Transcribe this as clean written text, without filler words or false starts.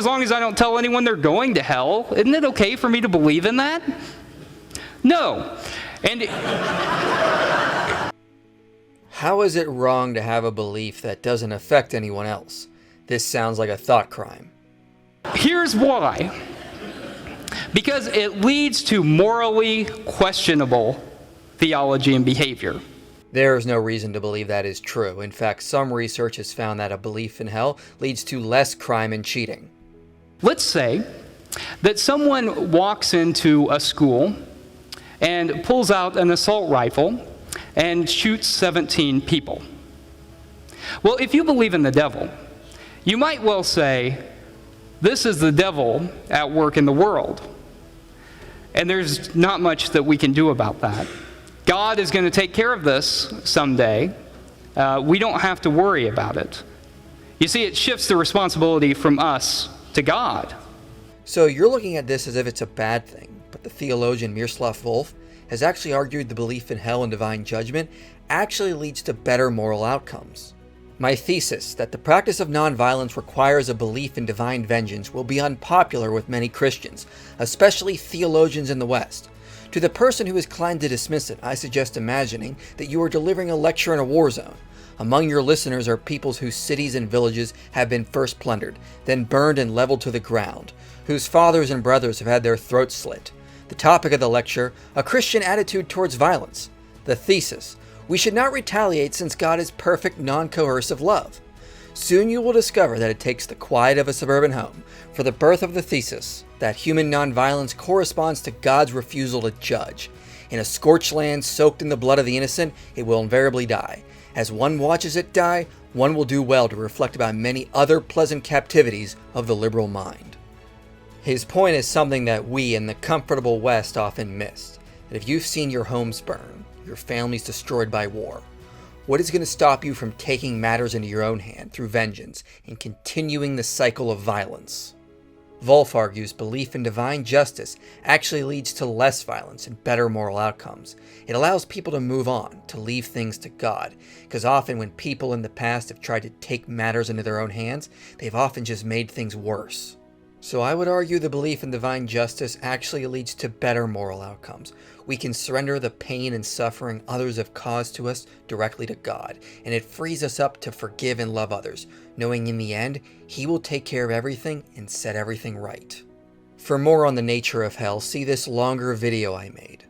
as long as I don't tell anyone they're going to hell. Isn't it okay for me to believe in that? No. And how is it wrong to have a belief that doesn't affect anyone else? This sounds like a thought crime. Here's why. Because it leads to morally questionable theology and behavior. There is no reason to believe that is true. In fact, some research has found that a belief in hell leads to less crime and cheating. Let's say that someone walks into a school and pulls out an assault rifle and shoots 17 people. Well, if you believe in the devil, you might well say, this is the devil at work in the world. And there's not much that we can do about that. God is going to take care of this someday. We don't have to worry about it. You see, it shifts the responsibility from us to God. So you're looking at this as if it's a bad thing, but the theologian Miroslav Volf has actually argued the belief in hell and divine judgment actually leads to better moral outcomes. My thesis that the practice of nonviolence requires a belief in divine vengeance will be unpopular with many Christians, especially theologians in the West. To the person who is inclined to dismiss it, I suggest imagining that you are delivering a lecture in a war zone. Among your listeners are peoples whose cities and villages have been first plundered, then burned and leveled to the ground, whose fathers and brothers have had their throats slit. The topic of the lecture, a Christian attitude towards violence. The thesis, we should not retaliate since God is perfect, non-coercive love. Soon you will discover that it takes the quiet of a suburban home for the birth of the thesis that human nonviolence corresponds to God's refusal to judge. In a scorched land soaked in the blood of the innocent, it will invariably die. As one watches it die, one will do well to reflect about many other pleasant captivities of the liberal mind. His point is something that we in the comfortable West often miss, that if you've seen your homes burn, your families destroyed by war, what is going to stop you from taking matters into your own hand through vengeance and continuing the cycle of violence? Volf argues belief in divine justice actually leads to less violence and better moral outcomes. It allows people to move on, to leave things to God, because often when people in the past have tried to take matters into their own hands, they've often just made things worse. So I would argue the belief in divine justice actually leads to better moral outcomes. We can surrender the pain and suffering others have caused to us directly to God, and it frees us up to forgive and love others, knowing in the end, He will take care of everything and set everything right. For more on the nature of hell, see this longer video I made.